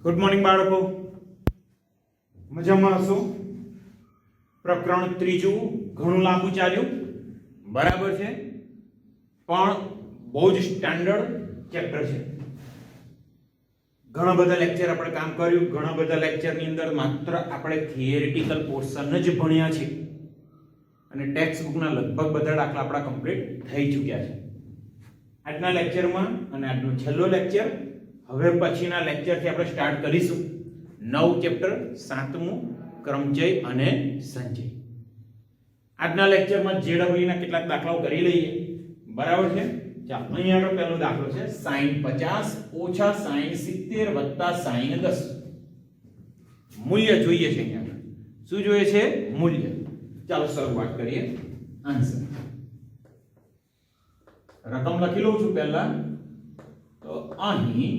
Good morning બાળકો, મજામાં હશો? પ્રકરણ ત્રીજું ઘણું લાંબુ ચાલ્યું, બરાબર છે, પણ બહુ જ સ્ટાન્ડર્ડ ચેપ્ટર છે. ઘણા બધા લેક્ચર આપણે કામ કર્યું, ઘણા બધા લેક્ચરની અંદર માત્ર આપણે થિયરિટિકલ પોર્શન જ ભણ્યા છે અને ટેક્સ્ટ બુકના લગભગ બધા દાખલા આપણા કમ્પ્લીટ થઈ ચૂક્યા છે. આજના લેક્ચરમાં અને આજનો છેલ્લો લેક્ચર, હવે પછીના લેક્ચરથી આપણે સ્ટાર્ટ કરીશું નવું ચેપ્ટર, 7મું ક્રમચય અને સંચય. આજના લેક્ચરમાં જેડબલ્યુ ના કેટલાક દાખલાઓ કરી લઈએ, બરાબર છે. ચાલો, અહીંયા આગળ પહેલો દાખલો છે sin 50 ઓછા sin 70 વત્તા sin 10. મૂલ્ય જોઈએ છે. અહીંયા આગળ શું જોઈએ છે? મૂલ્ય. ચાલો શરૂઆત કરીએ. આન્સર રકમ લખી લઉં છું પહેલા. તો અહીં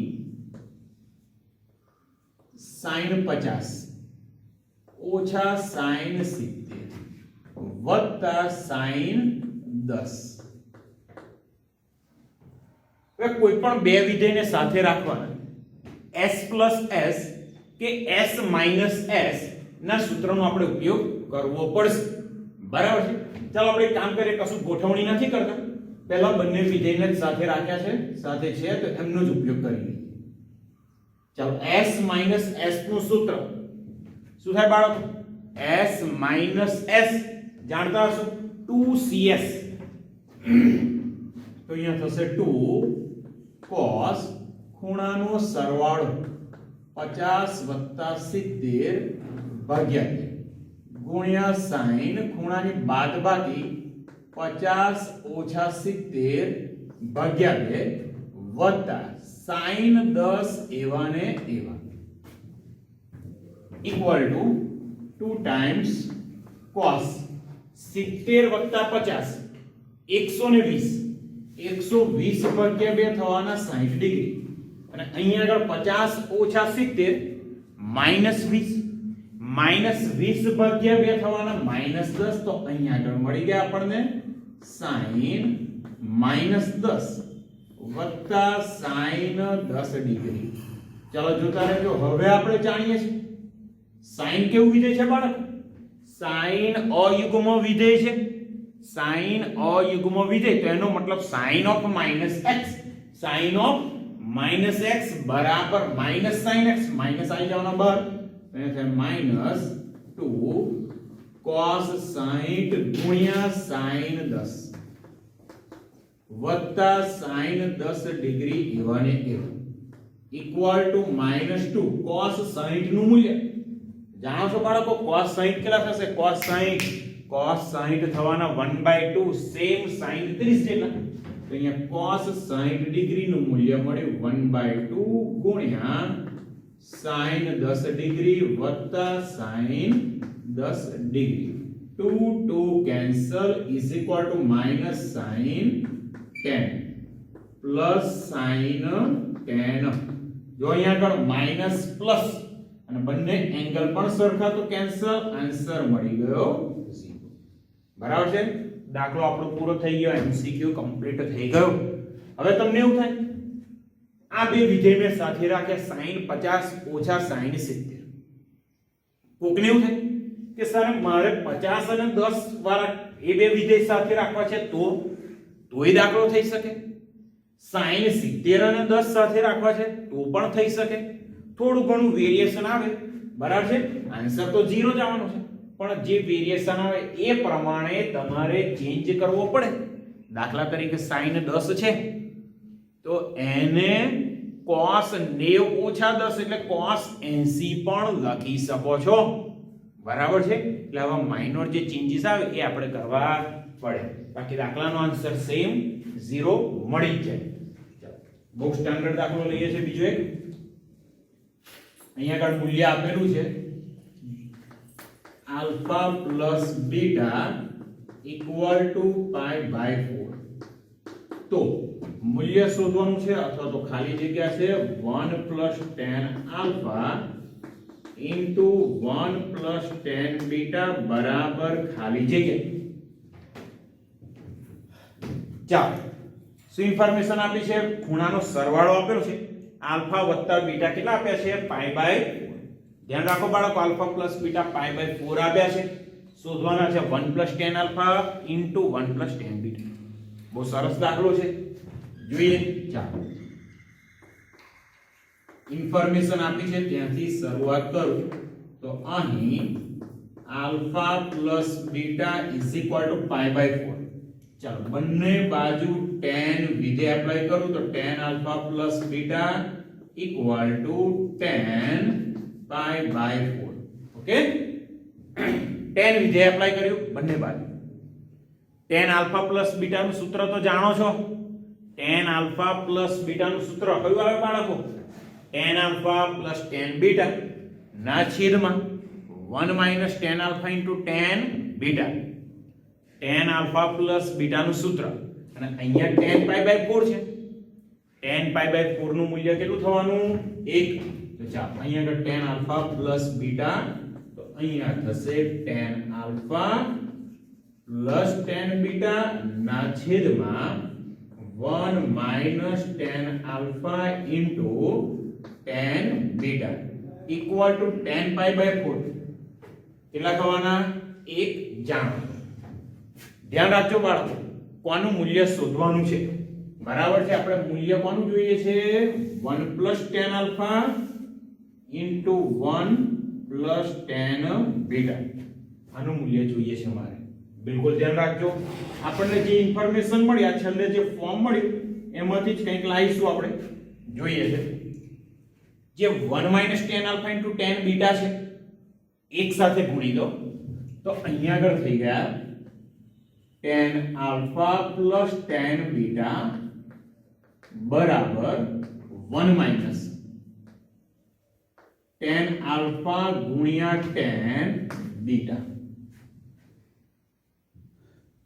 sin 50 ઓછા sin 70 વત્તા sin 10. હવે કોઈ પણ બે વિધેયને સાથે રાખવાના, s plus s કે s minus s ના સૂત્રનો આપણે ઉપયોગ કરવો પડશે, બરાબર છે. ચાલો આપણે એક કામ કરીએ, કશું ગોઠવણી નથી કરતા, પહેલા બંને વિધેયને સાથે રાખ્યા છે, સાથે છે તો એમનો જ ઉપયોગ કરીએ. ચાલો, s minus s નું સૂત્ર શું થાય બાળકો? s minus s જાણતા હશો, 2cs. તો અહીંયા થશે 2 cos ખૂણાનો સરવાળો 50 વત્તા 70 ભાગ્યા 2 ગુણ્યા sin ખૂણાની બાદબાકી 50 ઓછા 70 ભાગ્યા 2 વત્તા sin 10 એવા ને એવા ઇક્વલ ટુ 2 ટાઈમ્સ cos 70 વત્તા 50 120 120 ભાગ્યા 2 થવાના 60 ડિગ્રી, અને અહીંયા આગળ 50 ઓછા 70 -20 -20 ભાગ્યા 2 થવાના -10. તો અહીંયા આગળ મળી ગયા આપણને sin -10 વત્તા sin 10 ડિગ્રી. ચાલો જોતા રહેજો. હવે આપણે જાણીએ છીએ sin કેવું વિધેય છે બાળક? sin અયુગ્મ વિધેય છે. sin અયુગ્મ વિધેય તો એનો મતલબ sin of -x, sin of -x બરાબર -sin x, માઈનસ આવી જવાના બહાર, એટલે થાય -2 cos 60 ગુણ્યા sin 10 વત્તા sin 10 ડિગ્રી એવા ને એવા ઇક્વલ ટુ -2 cos 60 નું મૂલ્ય જાણો છો બાળકો? cos 60 કેટલા થશે? cos 60 થવાના 1/2 સેમ sin 30 જેટલા. તો અહીંયા cos 60 ડિગ્રી નું મૂલ્ય મળ્યું 1/2 ગુણ્યા sin 10 ડિગ્રી વત્તા sin 10 degree. 2 cancel is equal to -sin 10 plus sin 10. જો અહીંયા આગળ માઈનસ પ્લસ અને બંને એંગલ પણ સરખા, તો કેન્સલ, આન્સર મળી ગયો 0. બરાબર છે. દાખલો આપણો પૂરો થઈ ગયો, એમસીક્યુ કમ્પ્લીટ થઈ ગયો. હવે તમને એવું થાય, આ બે વિધેય મેં સાથે રાખ્યા sin 50 ઓછા sin 70. કોકને એવું થાય કે સર મારે 50 અને 10 વાળા એ બે વિધેય સાથે રાખવા છે, તોય દાખલો થઈ શકે. sin 70 અને 10 સાથે રાખવા છે તો પણ થઈ શકે. થોડું ઘણું વેરિએશન આવે, બરાબર છે, આન્સર તો 0 જ આવવાનો છે, પણ જે વેરિએશન આવે એ પ્રમાણે તમારે ચેન્જ કરવો પડે. દાખલા તરીકે sin 10 છે તો એને cos 90 ઓછા 10 એટલે cos 80 પણ લખી શકો છો, બરાબર છે. એટલે આવા માઇનોર જે ચેન્જીસ આવે એ આપણે કરવા પડે, બાકી દાખલાનો આન્સર સેમ 0 મળી જ જાય. બહુ સ્ટાન્ડર્ડ દાખલો લઈએ છે. બીજો એક અહીંયા આગળ મૂલ્ય આપેલું છે alpha plus beta equal to π/4. તો મૂલ્ય શોધવાનું છે, અથવા તો ખાલી જગ્યા છે 1 + tan alpha into 1 + tan beta બરાબર ખાલી જગ્યા. ચાલો, શું ઇન્ફોર્મેશન આપી છે? ખૂણાનો સરવાળો આપેલો છે, આલ્ફા વત્તા બીટા કેટલા આપ્યા છે π/4 ધ્યાન રાખો બાળકો આલ્ફા પ્લસ બીટા π/4 આપ્યા છે શોધવાના છે 1 + tan આલ્ફા * 1 + tan બીટા બહુ સરસ દાખલો છે જોઈએ ચાલો ઇન્ફોર્મેશન આપી છે ત્યાંથી શરૂઆત કરું તો અહીં આલ્ફા પ્લસ બીટા = π/4 ચાલો બંને બાજુ tan વિધેય એપ્લાય કરું તો tan alpha plus beta = tan π/4 okay tan વિધેય એપ્લાય કર્યું બંને બાજુ tan આલ્ફા પ્લસ બીટા નું સૂત્ર તો જાણો છો tan આલ્ફા પ્લસ બીટા નું સૂત્ર કયું આવે બાળકો tan alpha plus tan beta ના છેદમાં 1 - tan alpha * tan beta tan alpha plus beta નું સૂત્ર અને અહીંયા tan π/4 છે tan π/4 નું મૂલ્ય કેટલું થવાનું 1 તો ચાલો અહીંયા આગળ tan આલ્ફા પ્લસ બીટા તો અહીંયા થશે tan alpha plus tan beta ના છેદમાં 1 - tan alpha * tan beta = tan π/4 કેટલા થવાના 1 જાણો ધ્યાન રાખજો બાળકો કોનું મૂલ્ય શોધવાનું છે બરાબર છે આપણે મૂલ્ય કોનું જોઈએ છે 1 + tan આલ્ફા * 1 + tan બીટા આનું મૂલ્ય જોઈએ છે મારે બિલકુલ ધ્યાન રાખજો આપણને જે ઇન્ફોર્મેશન મળી આ છેલ્લે જે ફોર્મ મળ્યું એમાંથી જ કંઈક લાવીશું આપણે જોઈએ છે જે 1 - tan આલ્ફા * tan બીટા છે એક સાથે ગુણી દો તો અહીંયા આગળ થઈ ગયા tan alpha plus tan beta બરાબર 1 - tan આલ્ફા ગુણ્યા tan બીટા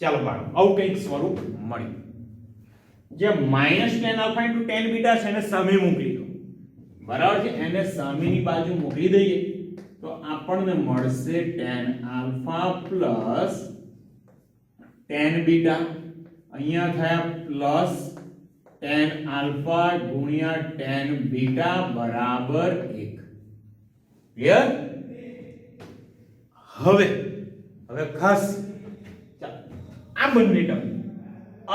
ચાલો બાળકો આવું કંઈક સ્વરૂપ મળ્યું જે -tan આલ્ફા * tan બીટા છે એને સામે મૂકી દો બરાબર છે એને સામેની બાજુ મૂકી દઈએ તો આપણને મળશે tan alpha plus tan beta અહીંયા થયા પ્લસ tan આલ્ફા ગુણ્યા tan બીટા બરાબર 1 ક્લિયર હવે ખાસ આ બંને ટર્મ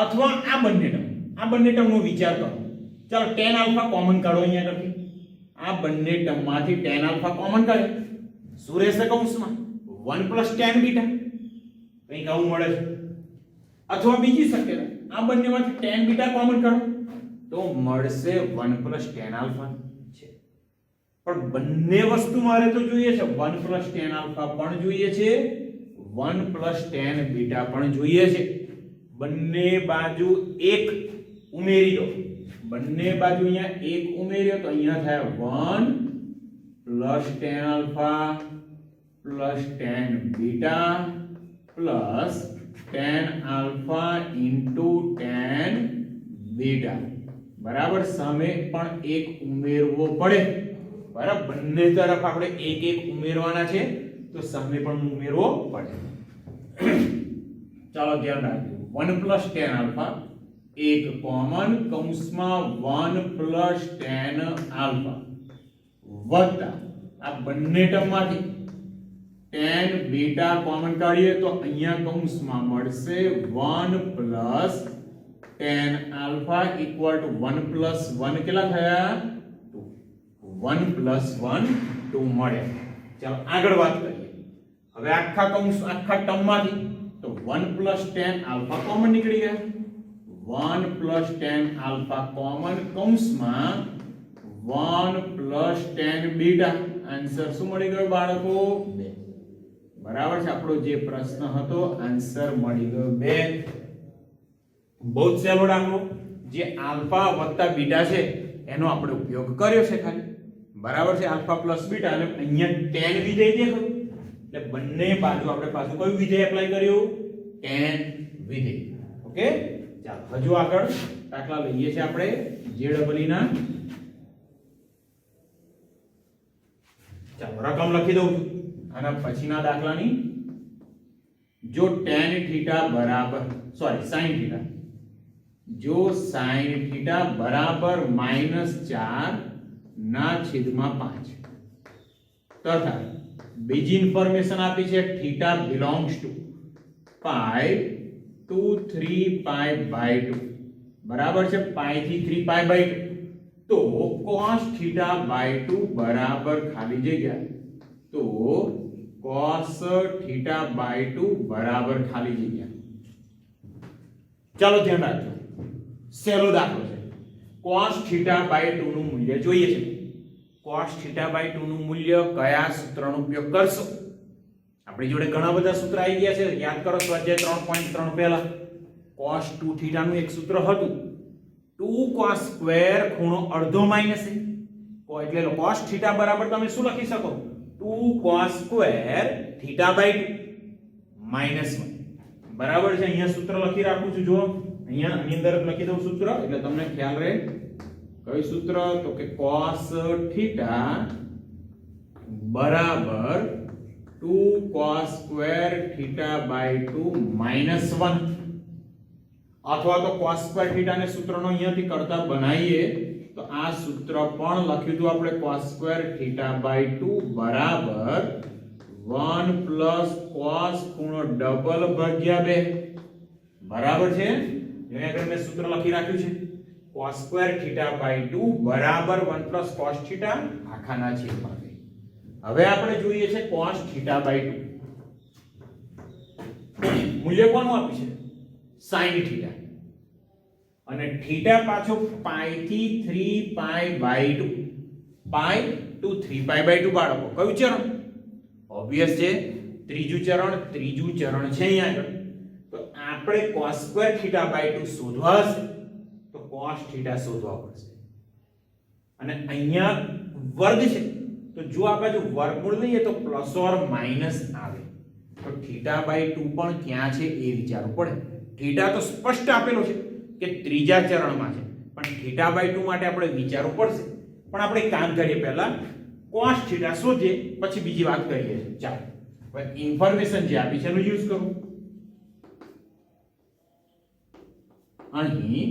અથવા આ બંને ટર્મનો વિચાર કરો ચાલો tan આલ્ફા કોમન કાઢો અહીંયા આગળથી આ બંને ટર્મમાંથી tan આલ્ફા કોમન કાઢે શું રહેશે કૌંસમાં 1 + tan બીટા કંઈક આવું મળે છે અથવા બીજી શક્યતા આ બંનેમાંથી tan બીટા કોમન કાઢો તો મળશે 1 + tan આલ્ફા છે પણ બંને વસ્તુ મારે તો જોઈએ છે 1 + tan આલ્ફા પણ જોઈએ છે 1 + tan બીટા પણ જોઈએ છે બંને બાજુ 1 ઉમેરી દો બંને બાજુ અહીંયા 1 ઉમેર્યો તો અહીંયા થાય 1 + tan alpha + tan beta + tan alpha * tan beta બરાબર સામે પણ 1 ઉમેરવો પડે બરાબર બંને તરફ આપણે 1 1 ઉમેરવાના છે તો સામે પણ ઉમેરવો પડે ચાલો ધ્યાન રાખજો 1 + tan આલ્ફા એક કોમન કૌંસમાં 1 + tan આલ્ફા વત્તા આ બંને ટર્મમાંથી tan બીટા કોમન કાઢીએ તો અહીંયા કૌંસમાં મળશે 1 + tan આલ્ફા = 1 + 1 કેટલા થયા 2 1 + 1 2 મળે ચાલો આગળ વાત કરીએ હવે આખા કૌંસ આખા ટર્મમાંથી તો 1 + tan આલ્ફા કોમન નીકળી ગયા 1 + tan આલ્ફા કોમન કૌંસમાં 1 + tan બીટા આન્સર શું મળી ગયો બાળકો 2 બરાબર છે આપણો જે પ્રશ્ન હતો આન્સર મળી ગયો 2 બહુ જ સહેલો દાખલો જે આલ્ફા વત્તા બીટા છે એનો આપણે ઉપયોગ કર્યો છે ખાલી બરાબર છે આલ્ફા પ્લસ બીટા અને અહીંયા tan વિધેય દેખો એટલે બંને બાજુ આપણે પાછું કયું વિધેય એપ્લાય કર્યું tan વિધેય ઓકે ચાલો હજુ આગળ દાખલા લઈએ છીએ આપણે JEE ના ચાલો રકમ લખી દઉં છું આના પછીના દાખલાની જો tan થીટા બરાબર સોરી sin થીટા જો sin થીટા બરાબર -4 ના છેદમાં 5 તથા બીજી ઇન્ફોર્મેશન આપી છે theta belongs to pi to 3 pi by 2 બરાબર છે પાઈ થી 3 પાઈ બાય 2 તો cos થીટા બાય 2 બરાબર ખાલી જગ્યા તો cos થીટા બાય 2 બરાબર ખાલી જગ્યા ચાલો ધ્યાન રાખજો સહેલો દાખલો છે cos થીટા બાય 2 નું મૂલ્ય જોઈએ છે cos થીટા બાય 2 નું મૂલ્ય કયા સૂત્રનો ઉપયોગ કરશો આપણી જોડે ઘણા બધા સૂત્ર આવી ગયા છે યાદ કરો સ્વાધ્યાય 3.3 પહેલા cos 2 થીટા નું એક સૂત્ર હતું 2 cos સ્ક્વેર ખૂણો અડધો માઈનસ એટલે cos થીટા બરાબર તમે શું લખી શકો 2 cos સ્ક્વેર થીટા બાય 2 -1 બરાબર છે અહીંયા સૂત્ર લખી રાખું છું જો અહીંયા આની અંદર લખી દઉં સૂત્ર એટલે તમને ખ્યાલ રહે કયું સૂત્ર તો કે cos થીટા બરાબર 2 cos સ્ક્વેર થીટા બાય 2 -1 અથવા તો cos સ્ક્વેર થીટા ને સૂત્રનો અહીંયાથી કરતા બનાવીએ તો આ સૂત્ર પણ લખ્યું હતું આપણે cos સ્ક્વેર થીટા બાય 2 બરાબર 1 પ્લસ cos ખૂણો ડબલ ભાગ્યા 2 બરાબર છે અહીંયા આગળ મેં સૂત્ર લખી રાખ્યું છે cos સ્ક્વેર થીટા બાય 2 બરાબર 1 પ્લસ cos થીટા આખાના છેદમાં 2 હવે આપણે જોઈએ છે cos થીટા બાય 2 મૂલ્ય કોનું આપ્યું છે sin થીટા અને થીટા પાછો પાઈ થી 3 pi by 2 pi to 3 pi by 2 બાળકો કયું ચરણ ઓબવિયસ છે ત્રીજું ચરણ છે અહીંયા આગળ તો આપણે cos સ્ક્વેર થીટા બાય 2 શોધવા હશે તો cos થીટા શોધવા પડશે અને અહીંયા વર્ગ છે તો જો આ બાજુ વર્ગમૂળ લઈએ તો પ્લસ ઓર માઈનસ આવે તો થીટા બાય 2 પણ ક્યાં છે એ વિચારવું પડે થીટા તો સ્પષ્ટ આપેલો છે કે ત્રીજા ચરણમાં છે પણ થીટા બાય 2 માટે આપણે વિચારવું પડશે પણ આપણે કામ કરીએ પહેલા cos થીટા શોધીએ પછી બીજી વાત કરીએ ચાલો હવે ઇન્ફોર્મેશન જે આપી છે એનો યુઝ કરું અહીં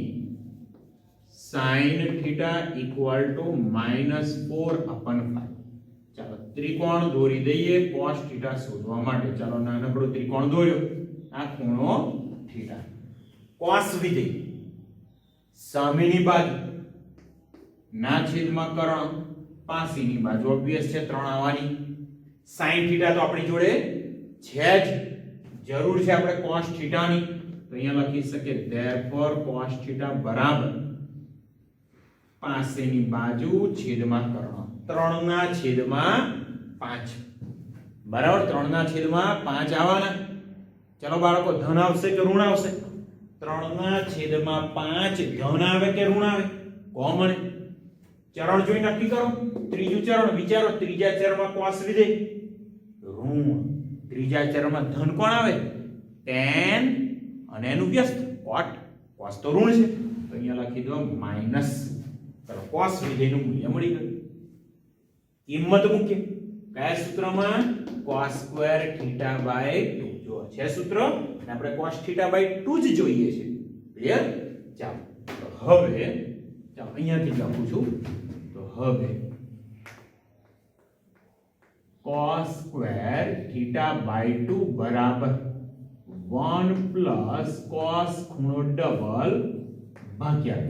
sin થીટા ઇક્વલ ટુ -4/5 ચાલો ત્રિકોણ દોરી દઈએ cos થીટા શોધવા માટે ચાલો નાનકડો ત્રિકોણ દોર્યો આ ખૂણો થીટા cos વિધેય સામેની બાજુ ના છેદમાં કર્ણ પાસીની બાજુ ઓબવિયસ છે 3 આવવાની sin થીટા તો આપણી જોડે છે જ જરૂર છે આપણે cos થીટાની તો અહીંયા લખી શકીએ therefore cos થીટા બરાબર પાસેની બાજુ છેદમાં કર્ણ 3 ના છેદમાં 5 બરાબર 3 ના છેદમાં 5 આવવાના ચલો બાળકો ધન આવશે કે ઋણ આવશે 3 ના છેદમાં 5 ધન આવે કે ઋણ આવે કોમન ચરણ જોઈ નક્કી કરો ત્રીજું ચરણ વિચારો ત્રીજા ચરણમાં cos વિધેય ઋણ ત્રીજા ચરણમાં ધન કોણ આવે tan અને એનું વ્યસ્ત cot cos તો ઋણ છે તો અહીંયા લખી દો માઈનસ ચલો cos વિધેયનું મૂલ્ય મળી ગયું કિંમત મૂકીએ કયા સૂત્રમાં cos સ્ક્વેર થીટા બાય 2 જો છે સૂત્ર અને આપણે cos થીટા બાય 2 જ જોઈએ છે ક્લિયર ચાલો તો હવે ચાલો અહીંયાથી લખું છું તો હવે cos સ્ક્વેર થીટા બાય 2 બરાબર 1 પ્લસ cos ખૂણો ડબલ ભાગ્યા 2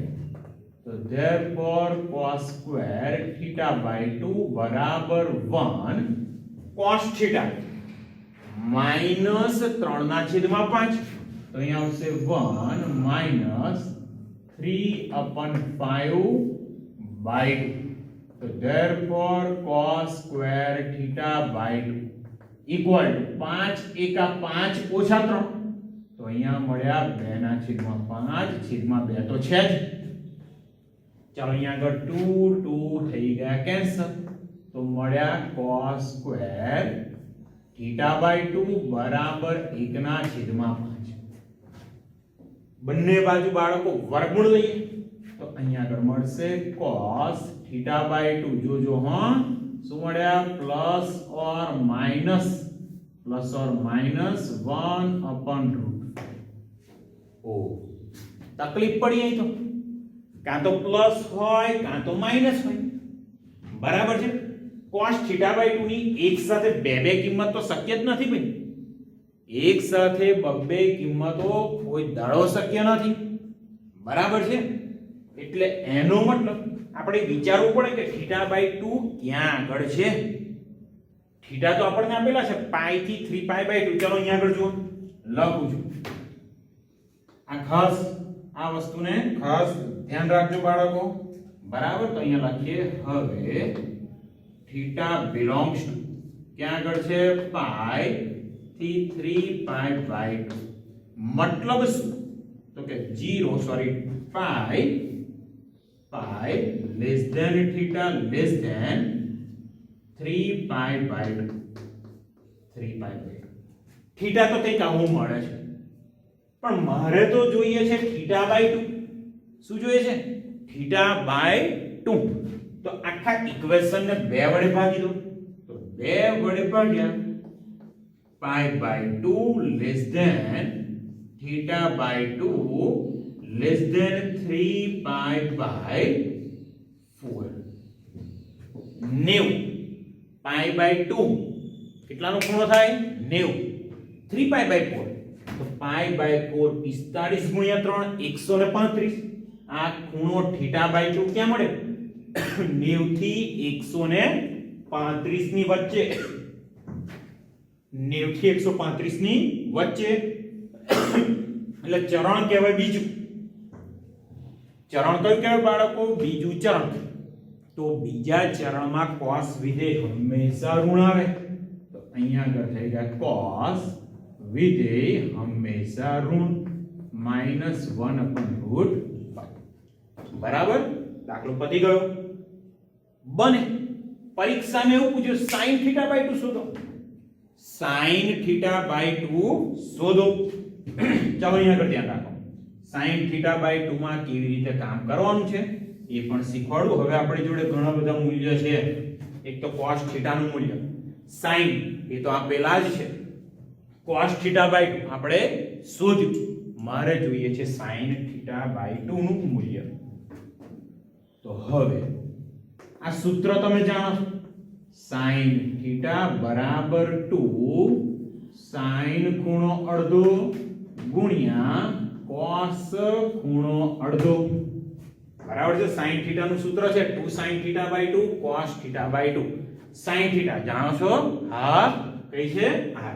તો therefore cos square theta by 2 બરાબર 1 cos થીટા માઈનસ 3 ના છેદમાં 5 તો અહીંયા આવશે 1 માઈનસ 3/5 બાય 2 તો therefore cos square theta by 2 equal to 5 એકા 5 ઓછા 3 તો અહીંયા મળ્યા 2 ના છેદમાં 5 છેદમાં 2 તો છે જ ચાલો અહીંયા આગળ 2 થઈ ગયા કેન્સલ તો મળ્યા cos સ્ક્વેર થીટા બાય 2 બરાબર 1 ના છેદમાં 5 બંને બાજુ બાળકો વર્ગમૂળ લઈએ તો અહીંયા આગળ મળશે cos થીટા બાય 2 જોજો હા શું મળ્યા પ્લસ ઓર માઈનસ 1/√5 ઓ તકલીફ પડી અહીં તો કાં તો પ્લસ હોય કાં તો માઈનસ હોય બરાબર છે cos θ/2 ની એક સાથે બે કિંમત તો શક્ય જ નથી ભાઈ એક સાથે બે કિંમતો કોઈ દાડો શક્ય નથી બરાબર છે એટલે એનો મતલબ આપણે વિચારવું પડે કે θ/2 ક્યાં આગળ છે થીટા તો આપણને આપેલા છે પાઈ થી 3π/2 ચલો અહીંયા આગળ જુઓ લખું છું આ ખાસ આ વસ્તુને ખાસ ધ્યાન રાખજો બાળકો બરાબર તો અહીંયા લખીએ હવે થીટા બિલોંગ્સ ટુ ક્યાં આગળ છે પાઈ થી 3π/2 મતલબ શું તો કે 0 sorry pi less than theta less than 3π/2 theta તો કંઈક આવું મળે છે પણ મારે તો જોઈએ છે θ/2 શું જોઈએ છે θ/2 તો આખા ઇક્વેશન ને 2 વડે ભાગી દો તો 2 વડે ભાગ્યા π/2 લેસ ધેન θ/2 લેસ ધેન 3π/4 90 π/2 કેટલાનો ખૂણો થાય 90 3π/4 તો π/4 45 ગુણ્યા 3 135 આ ખૂણો θ/2 ક્યાં મળે 90 થી 135 ની વચ્ચે 90 થી 135 ની વચ્ચે એટલે ચરણ કહેવાય બીજું ચરણ કયું કહેવાય બાળકો બીજું ચરણ તો બીજા ચરણમાં cos વિધેય હંમેશા ઋણ આવે તો અહીંયા આગળ થઈ ગયા cos વિધેય હંમેશા ઋણ -1/√5 બરાબર દાખલો પતી ગયો બને પરીક્ષામાં એવું પૂછ્યું sin θ/2 શોધો sin θ/2 શોધો ચાલો અહીંયા આગળ ધ્યાન રાખો sin θ/2 માં કેવી રીતે કામ કરવાનું છે એ પણ શીખવાડું હવે આપણી જોડે ઘણા બધા મૂલ્ય છે એક તો cos θ નું મૂલ્ય sin એ તો આપેલા જ છે cos θ/2 આપણે શોધ્યું મારે જોઈએ છે sin θ/2 નું મૂલ્ય તો હવે આ સૂત્ર તમે જાણો છો sin θ બરાબર 2 sin ખૂણો અડધો ગુણ્યા cos ખૂણો અડધો બરાબર છે sin θ નું સૂત્ર છે 2 sin θ/2 cos θ/2 sin θ જાણો છો હા કઈ છે આ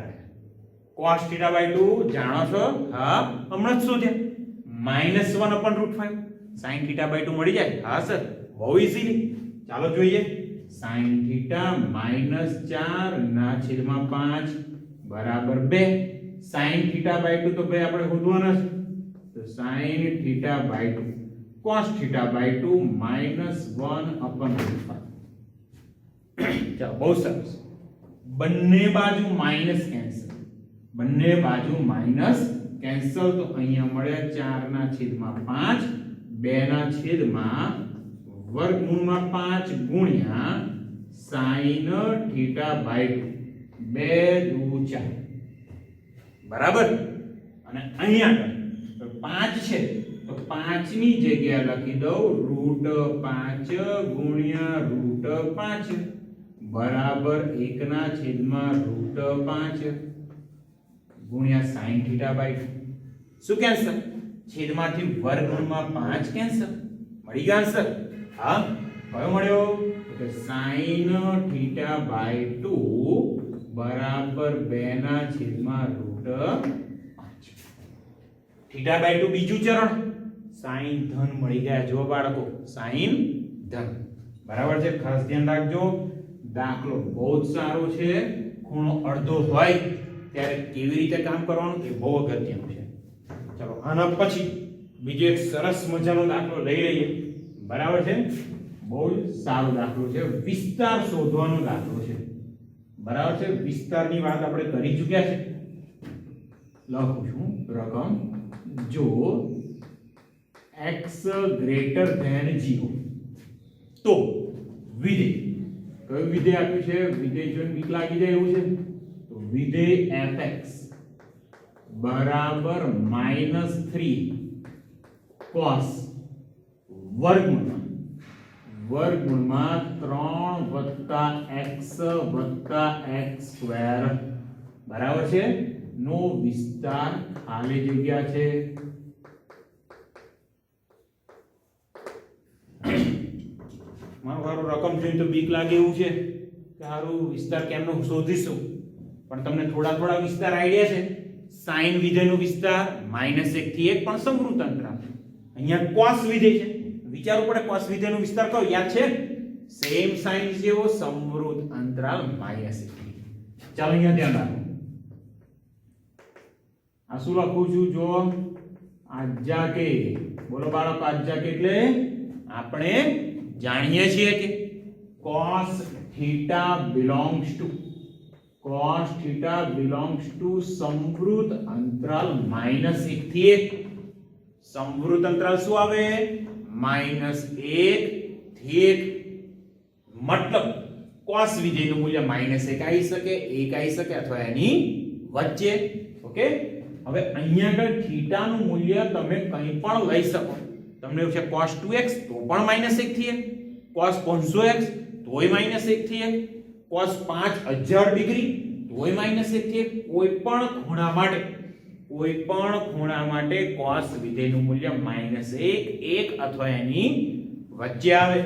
cos θ/2 જાણો છો હા હમણાં જ શોધ્યા -1/√5 sin θ/2 મળી જાય હા સર બહુ ઈઝીલી ચાલો જોઈએ sin θ -4/5 બરાબર 2 sin θ/2 તો ભાઈ આપણે શોધવાના છે તો sin θ/2 cos θ/2 -1/√5 ચાલો બહુ સરસ બંને બાજુ માઈનસ કેન્સલ બંને બાજુ માઈનસ કેન્સલ તો અહીંયા મળે 4/5 2/વર્ગમૂળમાં 5 ગુણ્યા sin θ/2 2 દુ 4 બરાબર અને અહીંયા 5 છે તો 5 ની જગ્યાએ લખી દઉં √5 ગુણ્યા √5 બરાબર 1/√5 ગુણ્યા sin θ/2 શું કેન્સલ છેદમાંથી વર્ગમૂળમાં 5 કેન્સલ મળી ગયો આન્સર હા કયો મળ્યો તો sin θ/2 બરાબર 2/√5 θ/2 બીજું ચરણ sin ધન મળી ગયા જો બાળકો sin ધન બરાબર છે ખાસ ધ્યાન રાખજો દાખલો બહુ જ સારો છે ખૂણો અડધો હોય ત્યારે કેવી રીતે કામ કરવાનું એ બહુ અગત્યનું છે ચલો આના પછી બીજો એક સરસ મજાનો દાખલો લઈ લઈએ બરાબર છે બહુ સારો દાખલો છે વિસ્તાર શોધવાનો દાખલો છે બરાબર છે વિસ્તારની વાત આપણે કરી ચૂક્યા છે લખું છું રકમ જો x ગ્રેટર ધેન 0 તો વિધેય કયું વિધેય આપ્યું છે વિધેય જોઈને બીક લાગી જાય એવું છે તો વિધેય fx બરાબર -3 cos વર્ગમૂળમાં વર્ગમૂળમાં 3 + x બરાબર છે નો વિસ્તાર ખાલી જગ્યા છે. મારું રકમ જોઈને તો બીક લાગે એવું છે કે હારું વિસ્તાર કેમનો શોધીશું, પણ તમને થોડા વિસ્તાર આઈડિયા છે. સાઈન વિધેયનો વિસ્તાર -1 થી 1 પણ સમૃદ્ધ અંતરાલ. અહીંયા cos વિધેય છે, વિચારવું પડે cos વિધેયનો વિસ્તાર કયો યાદ છે? સેમ સાઈન જેવો સમૃદ્ધ અંતરાલ -1 થી. ચાલો અહીંયા ધ્યાન રાખો. આ શું લખું છું જો આજા કે, બોલો બાળક આજા કે એટલે આપણે જાણીએ છીએ કે cos theta belongs to સમૃદ્ધ અંતરાલ -1 થી 1. સમૃદ્ધ અંતરાલ શું આવે? -1 થી 1. મતલબ cos વિધેયનું મૂલ્ય -1 આવી શકે, 1 આવી શકે અથવા એની વચ્ચે. ઓકે, હવે અહીંયા આગળ થીટા નું મૂલ્ય તમે કંઈ પણ લઈ શકો. તમને એવું છે cos 2x તો પણ -1 થી 1, cos 500x તોય -1 થી 1, cos 5000 ડિગ્રી તોય -1 થી 1. કોઈ પણ ખૂણા માટે cos વિધેયનું મૂલ્ય -1, 1 અથવા એની વચ્ચે આવે.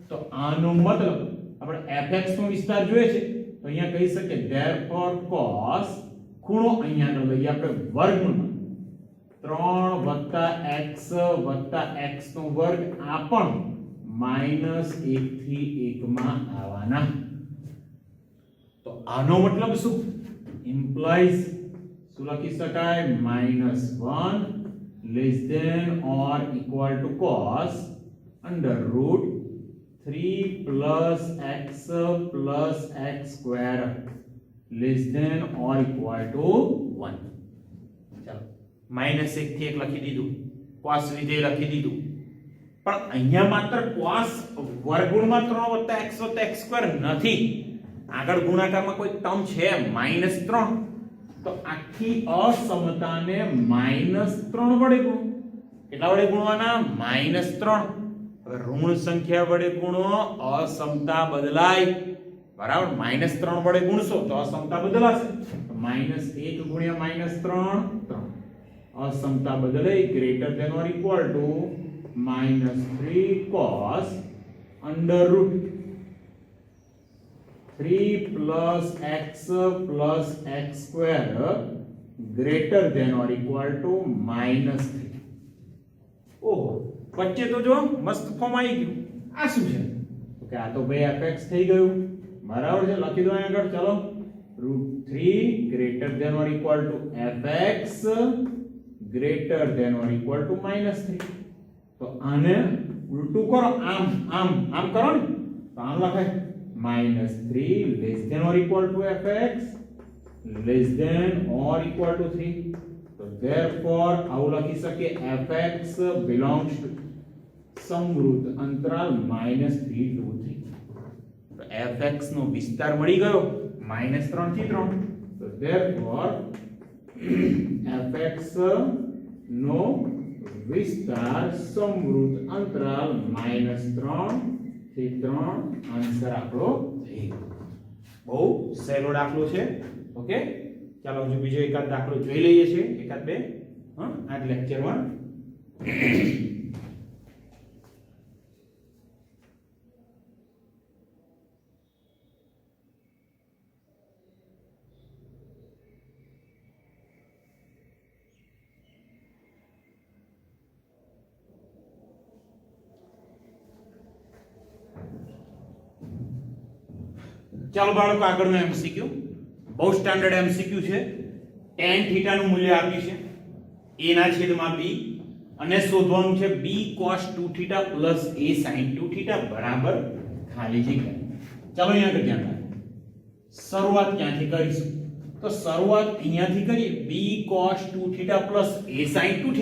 તો આનો મતલબ આપણે fx નો વિસ્તાર જોઈએ છે તો અહીંયા કહી શકીએ therefore cos ખૂણો અહીંયા આગળ લઈએ આપણે વર્ગમૂળમાં 3 + x નો વર્ગ આ પણ -1 થી 1 માં આવવાના. તો આનો મતલબ શું? ઇમ્પ્લાઇઝ શું લખી શકાય? -1 ≤ cos √3 + x + x² <= 1. ચાલો -1 થી 1 લખી દીધું, cos વિધેય લખી દીધું, પણ અહીંયા માત્ર cos વર્ગમૂળમાં 3 + x + x² નથી. આગળ ગુણાકારમાં કોઈ ટર્મ છે -3, તો આખી અસમતાને -3 વડે ગુણો. કેટલા વડે ગુણવાના? -3. હવે ઋણ સંખ્યા વડે ગુણો, અસમતા બદલાય. બરાબર, -3 વડે ગુણશો તો અસમતા બદલાશે. તો -1 × -3 3. અસમતા બદલાઈ > -3 cos √3 + x + x² > -3. ઓહો, વચ્ચે તો જો મસ્ત ફોર્મ આવી ગયું. આ શું છે? તો કે આ તો ભાઈ fx થઈ ગયું. બરાબર છે, લખી દો અહીંયા આગળ. ચલો √3 > fx > -3. તો આને ઉલટું કરો, આમ કરો ને તો આમ લખાય -3 <= fx <= 3. તો therefore આવું લખી શકીએ fx belongs to સમૃદ્ધ અંતરાલ -3 થી 3. તો fx નો વિસ્તાર મળી ગયો -3 થી 3. તો therefore fx નો વિસ્તાર સમૃદ્ધ અંતરાલ -3 થી 3. આન્સર આપણો થઈ ગયો. બહુ સહેલો દાખલો છે. ઓકે, ચાલો હજુ બીજો એકાદ દાખલો જોઈ લઈએ છીએ, એકાદ બે આ લેક્ચરમાં. ચાલો બાળકો, આગળનો એમસીક્યુ બહુ સ્ટાન્ડર્ડ એમસીક્યુ છે. tan થીટા નું મૂલ્ય આપ્યું છે a/b અને શોધવાનું છે b cos 2θ + a sin 2θ બરાબર ખાલી જગ્યા. ચાલો અહીંયા આગળ ધ્યાન રાખો. શરૂઆત ક્યાંથી કરીશું? તો શરૂઆત અહીંયાથી કરીએ, b cos 2θ + a sin 2θ.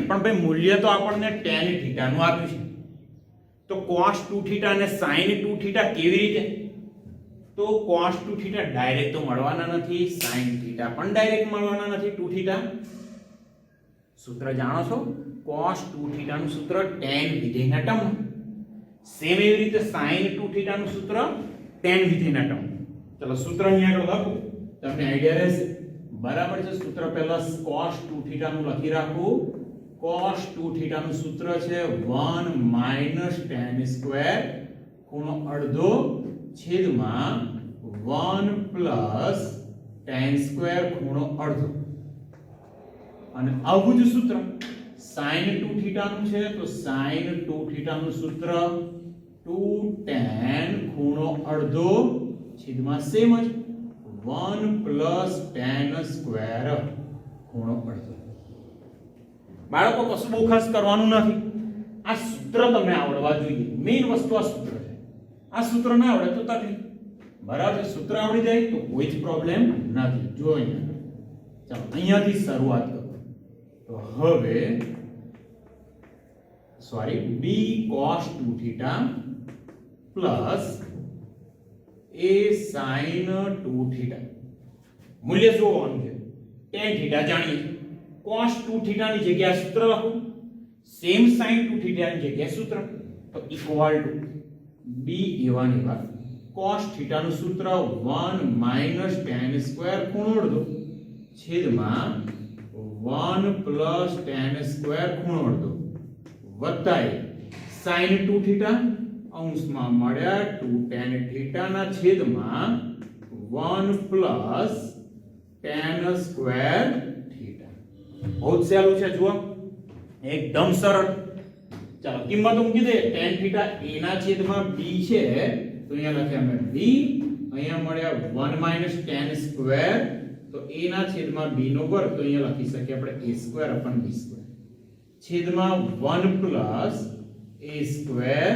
પણ ભાઈ મૂલ્ય તો આપણને tan થીટા નું આપ્યું છે. તો cos 2θ અને sin 2θ કેવી રીતે? તો cos 2θ ડાયરેક્ટ તો મળવાના નથી, sin θ પણ ડાયરેક્ટ મળવાના નથી. 2θ સૂત્ર જાણો છો? cos 2θ નું સૂત્ર tan વિધેયના ટર્મમાં. સેમ એવી રીતે sin 2 થીટા નું સૂત્ર tan v થીટા ટર્મ. ચલો સૂત્ર અહીંયા આગળ લખો, તમને આઈડિયા રહેશે. બરાબર છે. સૂત્ર પહેલા cos 2 થીટા નું લખી રાખો. cos 2 થીટા નું સૂત્ર છે 1 માઈનસ tan સ્ક્વેર ખૂણો અડધો છેદમાં 1 પ્લસ tan સ્ક્વેર ખૂણો અડધો. અને આવું જ સૂત્ર sin 2 થીટા નું છે તો sin 2 થીટા નું સૂત્ર 2 tan ખૂણો અડધો છેદમાં સેમ જ 1 પ્લસ tan સ્ક્વેર ખૂણો અડધો. બાળકો કશું બહુ ખાસ કરવાનું નથી. આ સૂત્ર તમને આવડવા જોઈએ. મેઈન વસ્તુ આ સૂત્ર છે. આ સૂત્ર ના આવડે તો તકલીફ. બરાબર. સૂત્ર આવડી જાય તો કોઈ જ પ્રોબ્લેમ નથી. જો અહીંયા ચાલો અહીંયાથી શરૂઆત કરો. તો હવે sorry b cos 2 theta plus a sin 2 theta મૂલ્ય જોવાનું છે. tan થીટા જાણીએ છીએ. cos 2 થીટા ની જગ્યાએ સૂત્ર લખો, સેમ sin 2 થીટા ની જગ્યાએ સૂત્ર. તો ઇક્વલ ટુ b એવા ને એવા cos થીટા નું સૂત્ર 1 માઈનસ tan સ્ક્વેર ખૂણો અડધો છેદમાં 1 પ્લસ tan સ્ક્વેર ખૂણો અડધો વત્તા sin 2 થીટા અંશમાં મળ્યા 2 tan થીટા ના છેદમાં 1 પ્લસ tan સ્ક્વેર થીટા. બહુ સહેલું છે. જુઓ એકદમ સરળ. ચાલો કિંમત મૂકી દે. tan થીટા a ના છેદમાં b છે તો અહીંયા લખ્યા અમે b, અહીંયા મળ્યા 1 માઈનસ tan સ્ક્વેર તો a ના છેદમાં b નો વર્ગ તો અહીંયા લખી શકીએ આપણે a સ્ક્વેર અપન b સ્ક્વેર છેદમાં 1 પ્લસ a સ્ક્વેર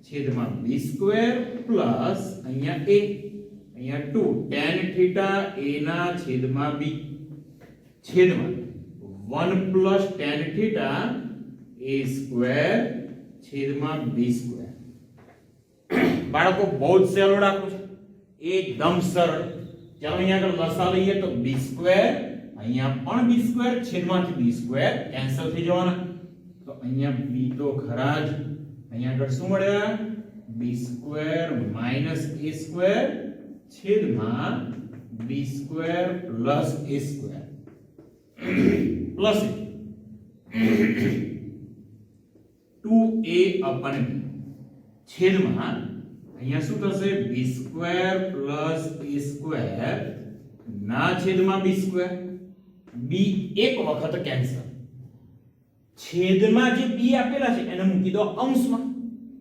છેદમાં b સ્ક્વેર પ્લસ અહીંયા a અહીંયા 2 tan થીટા a ના છેદમાં b છેદમાં 1 plus tan theta a square છેદમાં b સ્ક્વેર. બાળકો બહુ જ સહેલું રાખું છું. એકદમ સરળ. ચાલો અહીંયા આગળ લસા લઈએ તો b સ્ક્વેર અહીંયા પણ b સ્ક્વેર છેદમાંથી b સ્ક્વેર કેન્સલ થઈ જવાના. તો અહીંયા b તો ખરા જ. અહીંયા આગળ શું મળ્યા b square minus a square છેદમાં b square plus a square plus 2a અપન b છેદમાં અહીંયા શું થશે b square plus a square ના છેદમાં b સ્ક્વેર. b એક વખત કેન્સલ. છેદમાં જે b આપેલા છે એને મૂકી દો અંશમાં.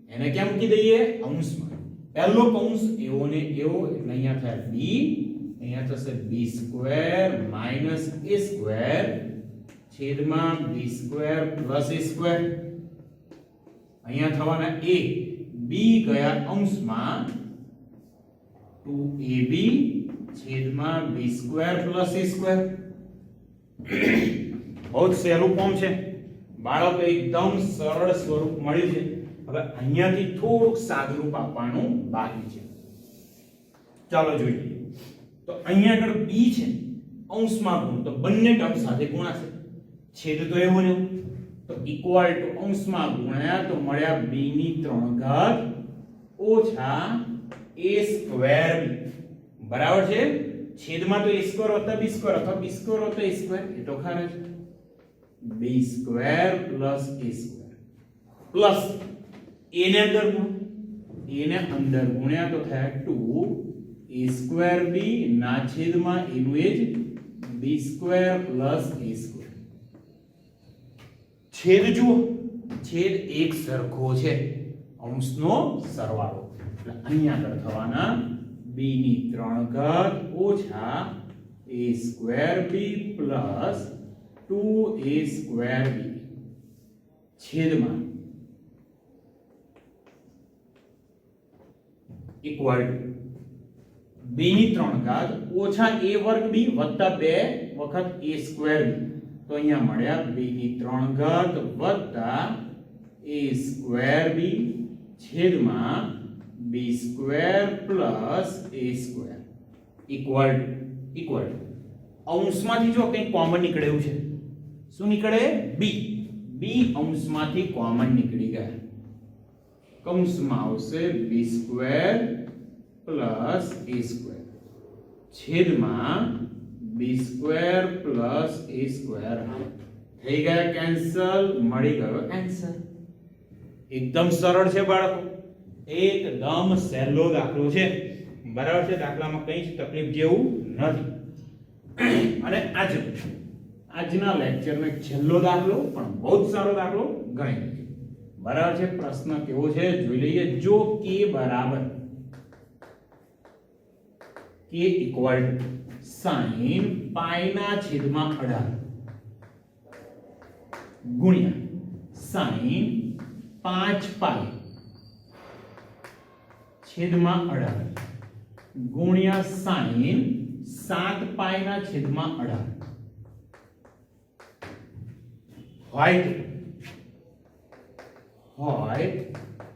એને ક્યાં મૂકી દઈએ અંશમાં. પહેલો કૌંસ એવો ને એવો એટલે અહીંયા થાય b, અહીંયા થશે b square minus a square છેદમાં b square plus a square. અહીંયા થવાના a b ગયા અંશમાં 2ab છેદમાં b square plus a square. બહુ જ સહેલું ફોર્મ છે બાળકો. એકદમ સરળ સ્વરૂપ મળ્યું છે. હવે અહીંયાથી થોડુંક સાદું રૂપ આપવાનું બાકી છે. ચાલો જોઈએ. તો અહીંયા આગળ b છે અંશમાં ગુણ તો બંને ટર્મ સાથે ગુણાશે. છેદ તો એવો ને તો ઇક્વલ ટુ અંશમાં ગુણ્યા તો મળ્યા b ની 3 ઘાત ઓછા a સ્ક્વેર b. બરાબર છે. છેદમાં તો a સ્ક્વેર વત્તા b સ્ક્વેર અથવા b સ્ક્વેર વત્તા a સ્ક્વેર એ તો ખરા છે. b square plus a square plus a ને અંદર ગુણ a ને અંદર ગુણ્યા તો થાય 2 a સ્ક્વેર b ના છેદમાં a નું એ જ b square plus a square. છેદ જુઓ છેદ એક સરખો છે અંશનો સરવાળો એટલે અહીંયા આગળ થવાના b ની 3 ઘાત ઓછા a square b plus 2a square b છેદમાં ઇક્વલ b ની 3 ઘાત ઓછા a વર્ગ b વત્તા 2 વખત a સ્ક્વેર b તો અહીંયા મળ્યા b ની 3 ઘાત વત્તા a સ્ક્વેર b છેદમાં b square plus a square equal અંશમાંથી જો કંઈ કોમન નીકળે એવું છે. શું નીકળે b અંશમાંથી કોમન નીકળી ગયા કૌંસમાં આવશે b square plus a square છેદમાં b square plus a square થઈ ગયા કેન્સલ, મળી ગયો આન્સર. એકદમ સરળ છે બાળકો, એકદમ સહેલો દાખલો છે, બરાબર છે. દાખલામાં કંઈ જ તકલીફ જેવું નથી. અને આજના લેક્ચરનો એક છેલ્લો દાખલો પણ બહુ જ સારો દાખલો ગણી લઈએ, બરાબર છે. પ્રશ્ન કેવો છે જોઈ લઈએ. જો k બરાબર k ઇક્વલ sin પાઈ ના છેદમાં 18 ગુણ્યા sin 5 પાઈ છેદમાં 18 ગુણ્યા sin 7 પાઈ ના છેદમાં 18 હોય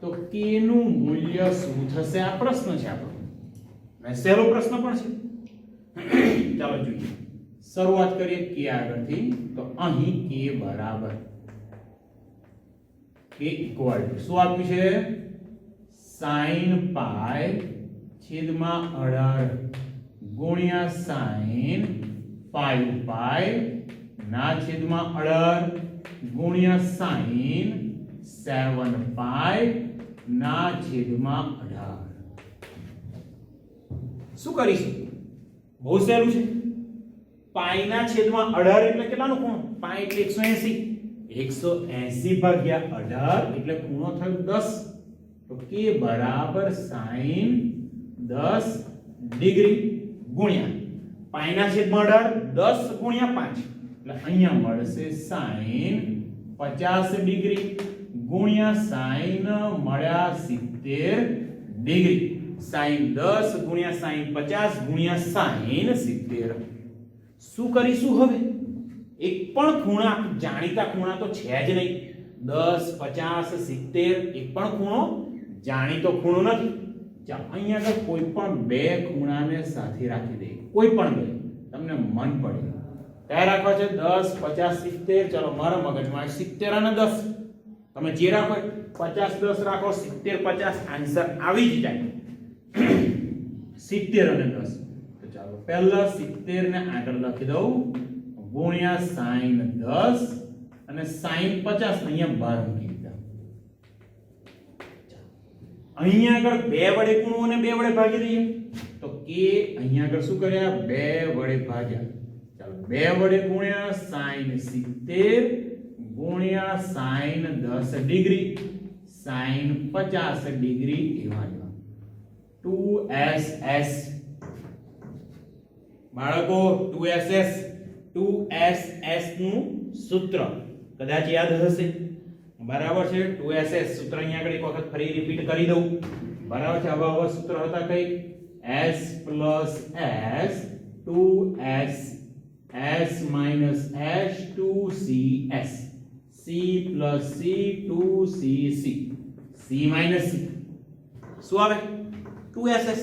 તો k નું મૂલ્ય શું થશે? આ પ્રશ્ન છે આપણો, અને સહેલો પ્રશ્ન પણ છે. ચાલો જોઈએ, શરૂઆત કરીએ k આગળથી. તો અહીં k બરાબર k ઇક્વલ ટુ શું આપ્યું છે? sin પાઈ છેદમાં 18 ગુણ્યા sin 5 પાઈ ના છેદમાં 18 ગુણ્યા sin 7 પાઈ ના છેદમાં 18. શું કરીશું? બહુ સહેલું છે. પાઈ ના છેદમાં 18 એટલે કેટલાનો ખૂણો? પાઈ એટલે 180 ભાગ્યા 18 એટલે ખૂણો થયો 10. તો k બરાબર sin 10 ડિગ્રી ગુણ્યા પાઈ ના છેદમાં 18 10 ગુણ્યા 5 એટલે અહીંયા મળશે sin 50 ડિગ્રી ગુણ્યા sin મળ્યા 70 ડિગ્રી. sin 10 ગુણ્યા sin 50 ગુણ્યા sin 70. શું કરીશું હવે? એક પણ ખૂણા, જાણીતા ખૂણા તો છે જ નહીં. 10 50 70 એક પણ ખૂણો જાણીતો ખૂણો નથી. ચાલો અહીંયા આગળ કોઈ પણ બે ખૂણાને સાથે રાખી દઈએ, કોઈ પણ બે તમને મન પડે. કયા રાખવા છે? 10 50 70. ચાલો મારા મગજમાં 70 અને 10 તમે જે રાખો, 50 10 રાખો, 70 50 આન્સર આવી જ જાય. 70 અને 10. તો ચાલો પહેલા 70 ને આગળ લખી દઉં ગુણ્યા sin 10 અને sin 50 અહીંયા બહાર મૂકી દીધા. અહીંયા આગળ બે વડે ગુણો અને બે વડે ભાગી દઈએ તો k અહીંયા આગળ શું કર્યા? બે વડે ભાગ્યા. ચાલો બે વડે ગુણ્યા sin 70 ગુણ્યા sin 10 ડિગ્રી sin 50 ડિગ્રી એવા 2ss. બાળકો 2ss નું સૂત્ર કદાચ યાદ હશે, બરાબર છે. 2ss સૂત્ર અહીંયા આગળ એક વખત ફરી રિપીટ કરી દઉં, બરાબર છે. હવે સૂત્ર હતા કઈ? s plus s 2s s minus s 2cs c plus c 2cc c minus c શું આવે? 2ss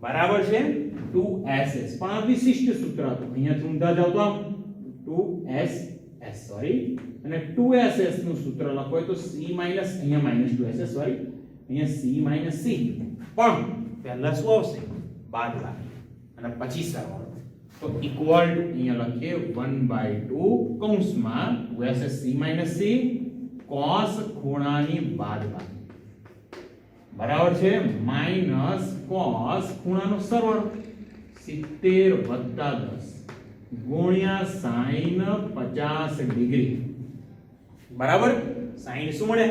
બરાબર છે. 2ss પણ આ વિશિષ્ટ સૂત્ર હતું, અહીંયા ઊંધા જાવ તો આમ 2ss સોરી, અને 2ss નું સૂત્ર લખો હોય તો c માઈનસ, અહીંયા માઈનસ 2ss સોરી, અહીંયા c માઈનસ c. પણ પહેલા શું આવશે? બાદબાકી અને પછી સરવાળો. તો ઇક્વલ ટુ અહીંયા લખીએ 1/2 કૌંસમાં 2ss c minus c cos ખૂણાની બાદબાકી, બરાબર છે, માઈનસ cos ખૂણાનો સરવાળો 70 વત્તા 10 ગુણ્યા sin 50 ડિગ્રી, બરાબર. sin શું મળે?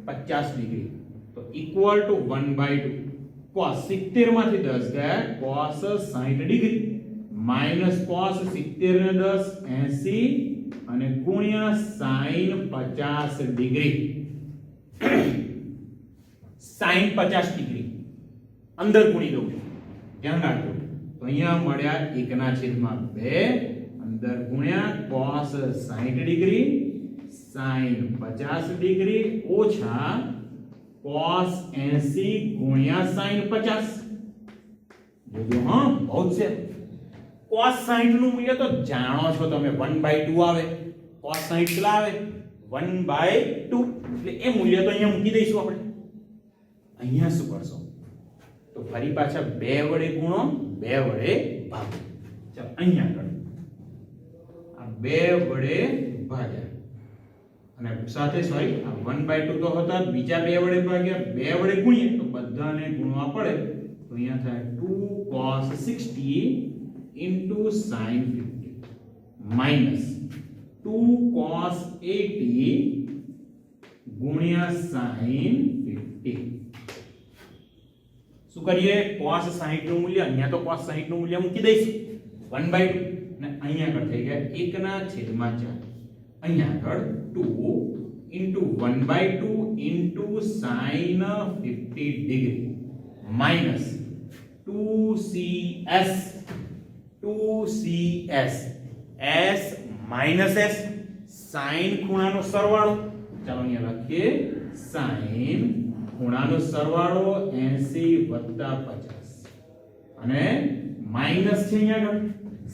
50 ડિગ્રી. તો ઇક્વલ ટુ 1/2 cos 70 માંથી 10 ગયા, cos 60 ડિગ્રી માઈનસ cos 70 ને 10 80 અને ગુણ્યા sin 50 ડિગ્રી. sin 50 ડિગ્રી અંદર ગુણી દઉં, ધ્યાન રાખજો. તો અહીંયા મળ્યા 1/2 અંદર ગુણ્યા cos 60 ડિગ્રી sin 50 ડિગ્રી ઓછા cos 80 ગુણ્યા sin 50. જોજો હા, બહુ છે. cos 60 નું મૂલ્ય તો જાણો છો તમે, 1/2 આવે. cos 60 કેટલા આવે? 1/2. એટલે એ મૂલ્ય તો અહીંયા મૂકી દઈશું આપણે. અહીંયા શું કરશો તો ફરી પાછા 2 વડે ગુણો 2 વડે ભાગો ચાલો અહીંયા કરો આ 2 વડે ભાગ્યા અને સાથે સોરી આ 1/2 તો હતા બીજા 2 વડે ભાગ્યા 2 વડે ગુણીએ તો બધાને ગુણવા પડે તો અહીંયા થાય 2 cos 60 into sin 50 minus 2 cos 80 ગુણ્યા sin 50 શું કરીએ cos 60 નું મૂલ્ય અહીંયા તો cos 60 નું મૂલ્ય મૂકી દઈશું 1/2 ને અહીંયા આગળ થઈ ગયા 1/4 અહીંયા આગળ 2 into 1/2 into sin 50 degree minus 2cs s minus s sin ખૂણાનો સરવાળો ચાલો અહીંયા લખીએ sin ખૂણાનો સરવાળો 80 + 50 અને માઈનસ છે અહીંયા આગળ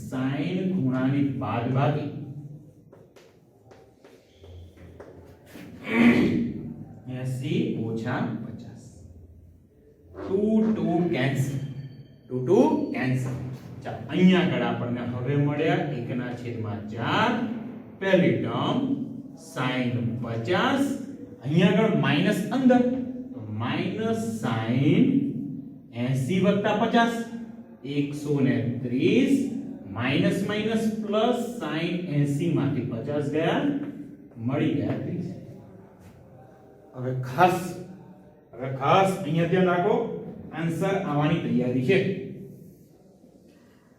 sin ખૂણાની બાદબાકી 80 - 50 2 કેન્સલ 2 કેન્સલ ચાલો અહીંયા આગળ આપણને હવે મળ્યા 1/4 પહેલી ટર્મ sin 50 અહીંયા આગળ માઈનસ અંદર તો minus sin 80 + 50 130 minus minus plus sin 80 માંથી 50 ગયા મળી ગયા 30 હવે ખાસ અહીંયા ધ્યાન રાખો આન્સર આવવાની તૈયારી છે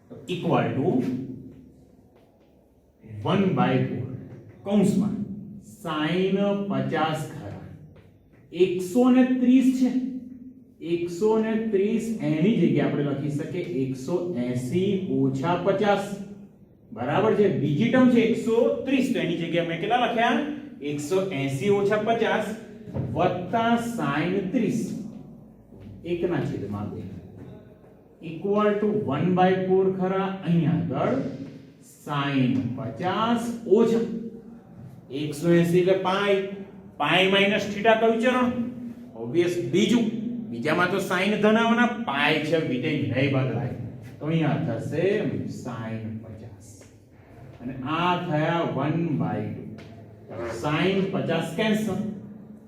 તો ઇક્વલ ટુ 1/4 કૌંસમાં sin 50 ખરા 130 છે 130 એની જગ્યાએ આપણે લખી શકીએ 180 - 50 બરાબર છે બીજી ટર્મ છે 130 તો એની જગ્યાએ મેં કેટલા લખ્યા 180 - 50 વત્તા sin 30 1/2 ઇક્વલ ટુ 1/4 ખરા અહીંયા આગળ sin 50 ઓછા 180 એટલે પાઈ માઈનસ થીટા કયું ચરણ ઓબવિયસ બીજામાં તો sin ધન આવવાના પાઈ છે વિધેય નહીં બદલાય તો અહીંયા થશે sin 50 અને આ થયા 1/2 sin 50 કેન્સલ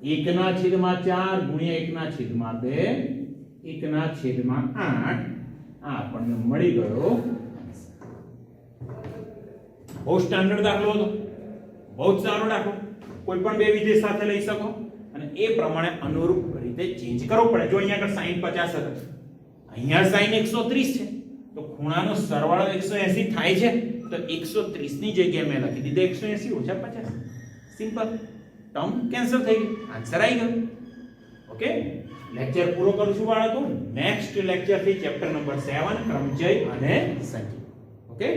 1/4 ગુણ્યા 1/2 1/8 આ આપણને મળી ગયો બહુ સ્ટાન્ડર્ડ દાખલો હતો બહુ સારો દાખલો કોઈ પણ બે વિધેય સાથે લઈ શકો અને એ પ્રમાણે અનુરૂપ રીતે ચેન્જ કરવો પડે જો અહીંયા આગળ sin 50 હતા અહીંયા sin 130 છે તો ખૂણાનો સરવાળો 180 થાય છે તો 130 ની જગ્યાએ મેં લખી દીધું 180 - 50 સિમ્પલ ટર્મ કેન્સલ થઈ ગઈ આન્સર આવી ગયો ઓકે લેક્ચર પૂરો કરું છું બાળકો નેક્સ્ટ લેક્ચર થી ચેપ્ટર નંબર 7 ક્રમચય અને સંખ્યા ઓકે